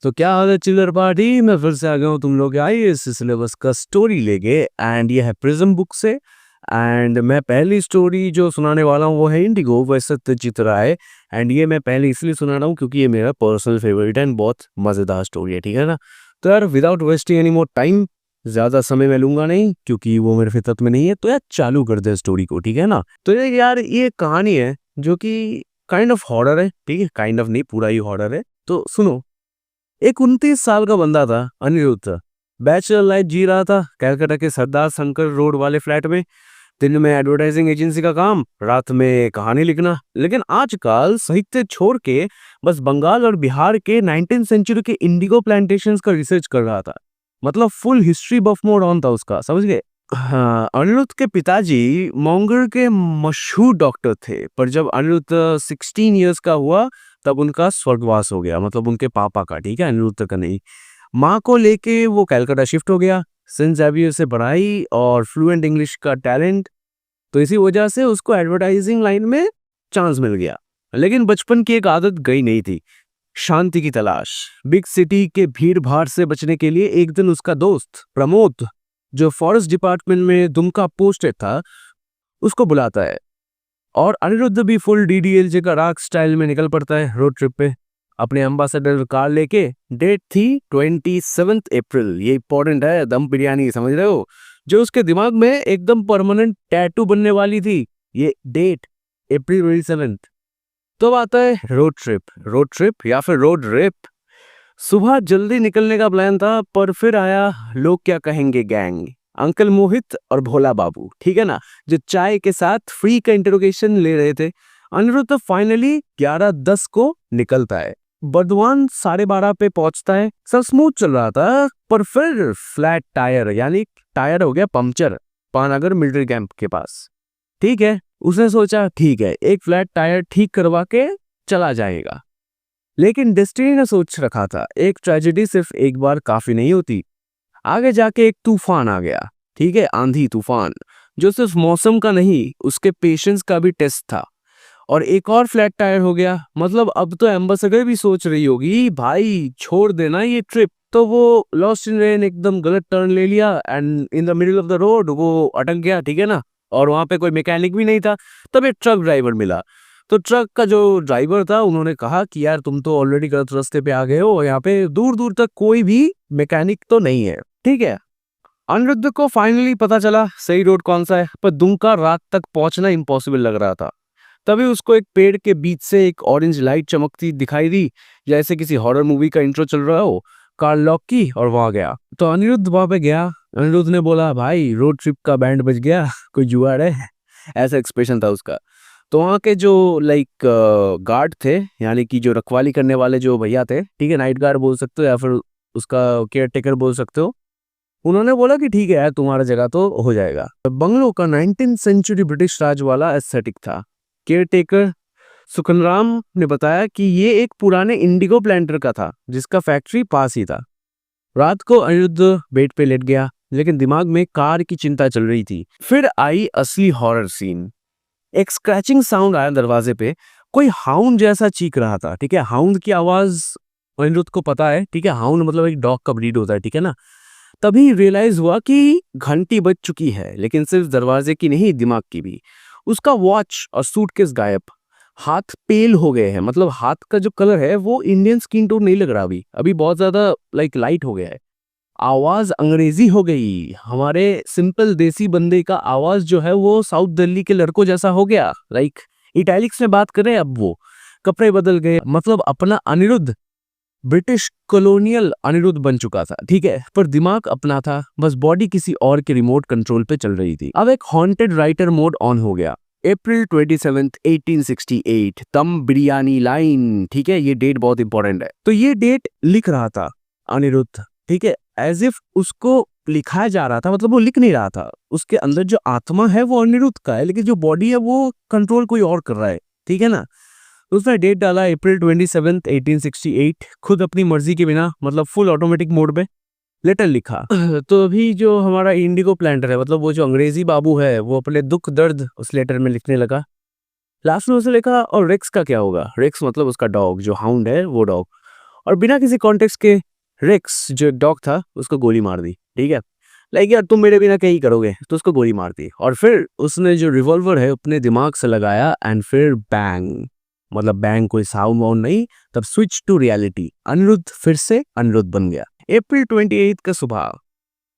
तो क्या हाल है चिल्लर पार्टी। मैं फिर से आ गया हूँ तुम लोग आइए इस सिलेबस का स्टोरी लेके। एंड ये है प्रिज्म बुक से। एंड मैं पहली स्टोरी जो सुनाने वाला हूँ वो है Indigo by Satyajit Ray. And ये मैं पहले इसलिए सुना रहा हूँ क्योंकि ये मेरा पर्सनल फेवरेट है एंड बहुत मज़ेदार स्टोरी है, ठीक है ना। तो यार without wasting any more time, ज़्यादा समय मैं लूंगा नहीं क्योंकि वो मेरे फितरत में नहीं है। तो यार चालू कर दे स्टोरी को, ठीक है ना। तो यार ये कहानी है जो कि काइंड ऑफ हॉरर है, ठीक है। काइंड ऑफ नहीं, पूरा ही हॉरर है। तो सुनो। एक 29 साल का बंदा था अनिरुद्ध। बैचलर लाइफ जी रहा था कलकत्ता के सरदार शंकर रोड वाले फ्लैट में। दिन में एडवर्टाइजिंग एजेंसी का काम, रात में कहानी लिखना। लेकिन आजकल साहित्य छोड़ के बस बंगाल और बिहार के 19th सेंचुरी के इंडिगो प्लांटेशंस का रिसर्च कर रहा था। मतलब full history buff mode on था उसका, समझ गए। हाँ, अनिरुद्ध के पिताजी मोंगर के मशहूर डॉक्टर थे, पर जब अनिरुद्ध 16 इयर्स का हुआ तब उनका स्वर्गवास हो गया। मतलब उनके पापा का, ठीक है, अनिरुद्ध का नहीं। माँ को लेके वो कलकत्ता शिफ्ट हो गया। सेंट जेवियर से पढ़ाई और फ्लुएंट इंग्लिश का टैलेंट, तो इसी वजह से उसको एडवर्टाइजिंग लाइन में चांस मिल गया। लेकिन बचपन की एक आदत गई नहीं थी, शांति की तलाश। बिग सिटी के भीड़ भाड़ से बचने के लिए एक दिन उसका दोस्त प्रमोद, जो फॉरेस्ट डिपार्टमेंट में दुमका पोस्टेड था, उसको बुलाता है। और अनिरुद्ध भी फुल डीडीएलजे का रॉक स्टाइल में निकल पड़ता है रोड ट्रिप पे अपने एम्बासडर कार लेके। डेट थी 27 अप्रैल। ये इंपॉर्टेंट है, दम बिरयानी, समझ रहे हो, जो उसके दिमाग में एकदम परमानेंट टैटू बनने वाली थी। ये डेट April 27। तो अब आता है रोड ट्रिप या फिर रोड रेप। सुबह जल्दी निकलने का प्लान था, पर फिर आया लोग क्या कहेंगे गैंग। अंकल मोहित और भोला बाबू, ठीक है ना, जो चाय के साथ फ्री का इंटरोगेशन ले रहे थे। अनिरुद्ध फाइनली 11:10 को निकलता है। बर्दवान 12:30 पे पहुंचता है। सब स्मूथ चल रहा था, पर फिर फ्लैट टायर, यानी टायर हो गया पंक्चर पानागर मिलिट्री कैंप के पास। ठीक है, उसने सोचा ठीक है एक फ्लैट टायर ठीक करवा के चला जाएगा। लेकिन डेस्टिनी ने सोच रखा था एक ट्रेजेडी सिर्फ एक बार काफी नहीं होती। आगे जाके एक तूफान आ गया, ठीक है, आंधी तूफान, जो सिर्फ मौसम का नहीं उसके पेशेंस का भी टेस्ट था। और एक और फ्लैट टायर हो गया। मतलब अब तो एम्बेसडर भी सोच रही होगी भाई छोड़ देना ये ट्रिप। तो वो लॉस्ट इन रेन एकदम गलत टर्न ले लिया and in the middle of the road वो अटक गया, ठीक है ना। और वहां पे कोई मैकेनिक भी नहीं था। तब एक ट्रक ड्राइवर मिला। तो ट्रक का जो ड्राइवर था उन्होंने कहा कि यार तुम तो ऑलरेडी गलत रास्ते पे आ गए हो, यहाँ पे दूर दूर तक कोई भी मैकेनिक तो नहीं है, ठीक है। अनिरुद्ध को फाइनली पता चला सही रोड कौन सा है, पर दुमका रात तक पहुंचना इम्पॉसिबल लग रहा था। तभी उसको एक पेड़ के बीच से एक ऑरेंज लाइट चमकती दिखाई दी, जैसे किसी हॉरर मूवी का इंट्रो चल रहा हो। कार लॉक की और वहां गया। तो अनिरुद्ध वहां पे गया। अनिरुद्ध ने बोला भाई रोड ट्रिप का बैंड बज गया, कोई जुगाड़ है, ऐसा एक्सप्रेशन था उसका। तो वहाँ के जो लाइक गार्ड थे, यानी कि जो रखवाली करने वाले जो भैया थे, ठीक है, नाइट गार्ड बोल सकते हो या फिर उसका केयर टेकर बोल सकते हो, उन्होंने बोला कि ठीक है यार तुम्हारा जगह तो हो जाएगा। बंगलो का 19th सेंचुरी ब्रिटिश राज वाला एस्थेटिक था। केयर टेकर सुखनराम ने बताया कि ये एक पुराने इंडिगो प्लांटर का था जिसका फैक्ट्री पास ही था। रात को अनिरुद्ध बेड पे लेट गया, लेकिन दिमाग में कार की चिंता चल रही थी। फिर आई असली हॉरर सीन। एक स्क्रैचिंग साउंड आया दरवाजे पे। कोई हाउंड जैसा चीख रहा था, ठीक है। हाउंड की आवाज अनिरुद्ध को पता है, ठीक है, हाउंड मतलब एक डॉग का ब्रीड होता है, ठीक है ना। तभी रियलाइज हुआ कि घंटी बज चुकी है, लेकिन सिर्फ दरवाजे की नहीं दिमाग की भी। उसका वॉच और सूटकेस गायब। हाथ पेल हो गए हैं, मतलब हाथ का जो कलर है वो इंडियन स्किन टोन नहीं लग रहा अभी अभी बहुत ज्यादा लाइक लाइट हो गया है। आवाज अंग्रेजी हो गई। हमारे सिंपल देसी बंदे का आवाज जो है वो साउथ दिल्ली के लड़कों जैसा हो गया। लाइक इटैलिक्स में बात करें अब वो कपड़े बदल गए। मतलब अपना अनिरुद्ध ब्रिटिश कॉलोनियल अनिरुद्ध बन चुका था, ठीक है, पर दिमाग अपना था, बस बॉडी किसी और के रिमोट कंट्रोल पे चल रही थी। अब एक हॉन्टेड राइटर मोड ऑन हो गया। April 27, 1868, दम बिरयानी लाइन, ठीक है, ये डेट बहुत इंपॉर्टेंट है। तो ये डेट लिख रहा था अनिरुद्ध, ठीक है, एज इफ उसको लिखाया जा रहा था। मतलब वो लिख नहीं रहा था, उसके अंदर जो आत्मा है वो अनिरुद्ध का है, लेकिन जो बॉडी है वो कंट्रोल कोई और कर रहा है, ठीक है ना। तो उसने डेट डाला April 27, 1868, खुद अपनी मर्जी के बिना, मतलब फुल ऑटोमेटिक मोड पे लेटर लिखा। तो अभी जो हमारा इंडिगो प्लांटर है, मतलब वो जो अंग्रेजी बाबू है, वो अपने दुख दर्द उस लेटर में लिखने लगा। लास्ट में उसे लिखा और रेक्स का क्या होगा। रेक्स मतलब उसका डॉग, जो हाउंड है वो डॉग। और बिना किसी कॉन्टेक्स्ट के रेक्स जो डॉग था उसको गोली मार दी, ठीक है। लाइक यार तुम मेरे बिना क्या ही करोगे, तो उसको गोली मार दी और फिर उसने जो रिवॉल्वर है अपने दिमाग से लगाया एंड फिर बैंग, मतलब बैंग कोई साउंड वाउंड नहीं, तब स्विच टू रियलिटी, अनिरुद्ध फिर से अनिरुद्ध बन गया। अप्रैल 28 का सुबह,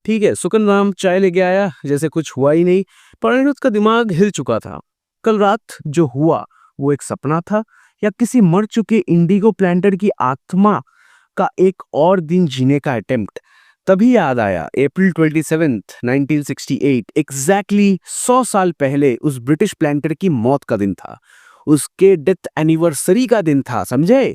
ठीक है, सुकन राम चाय लेके आया जैसे कुछ हुआ ही नहीं, पर अनिरुद्ध का दिमाग हिल चुका था। कल रात जो हुआ वो एक सपना था या किसी मर चुके इंडिगो प्लांटर की आत्मा का एक और दिन जीने का अटेम्प्ट। तभी याद आया अप्रैल 27 1968 एग्जैक्टली 100 साल पहले उस ब्रिटिश प्लांटर की मौत का दिन था, उसके डेथ एनिवर्सरी का दिन था, समझे।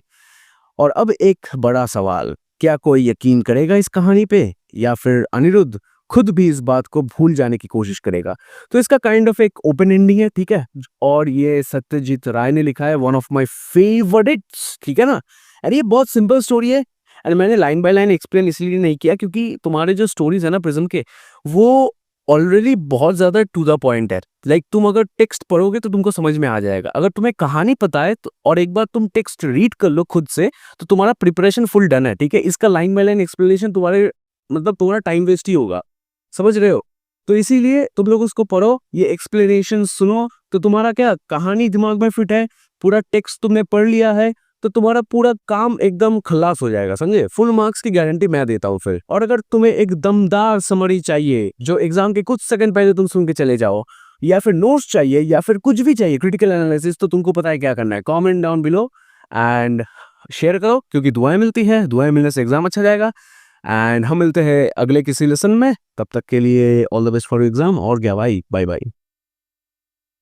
और अब एक बड़ा सवाल, क्या कोई यकीन करेगा इस कहानी पे या फिर अनिरुद्ध खुद भी इस बात को भूल जाने की कोशिश करेगा। तो इसका काइंड ऑफ एक ओपन एंडिंग है, ठीक है, और ये सत्यजीत राय ने लिखा है, वन ऑफ माय फेवरेट्स, ठीक है ना। एंड ये बहुत सिंपल स्टोरी है एंड मैंने लाइन बाय लाइन एक्सप्लेन इसलिए नहीं किया क्योंकि तुम्हारे जो स्टोरीज है ना प्रिज्म के, वो ऑलरेडी बहुत ज्यादा टू द पॉइंट है। लाइक तुम अगर टेक्स्ट पढ़ोगे तो तुमको समझ में आ जाएगा, अगर तुम्हें कहानी पता है तो और एक बार तुम टेक्स्ट रीड कर लो खुद से तो तुम्हारा प्रिपरेशन फुल डन है, ठीक है। इसका लाइन बाय लाइन एक्सप्लेनेशन तुम्हारे मतलब तुम्हारा टाइम वेस्ट ही होगा, समझ रहे हो। तो इसीलिए तुम लोग उसको पढ़ो, ये एक्सप्लेनेशन सुनो, तो तुम्हारा क्या कहानी दिमाग में फिट है, पूरा टेक्स्ट तुमने पढ़ लिया है, तो तुम्हारा पूरा काम एकदम खलास हो जाएगा, समझे। फुल मार्क्स की गारंटी मैं देता हूँ फिर। और अगर तुम्हें एक दमदार समरी चाहिए जो एग्जाम के कुछ सेकंड पहले तुम सुन के चले जाओ, या फिर नोट्स चाहिए या फिर कुछ भी चाहिए क्रिटिकल एनालिसिस, तो तुमको पता है क्या करना है, comment down below and share करो, क्योंकि दुआएं मिलती है, दुआएं मिलने से एग्जाम अच्छा जाएगा। एंड हम मिलते हैं अगले किसी लेसन में, तब तक के लिए all the best for exam. और क्या भाई, बाय बाय।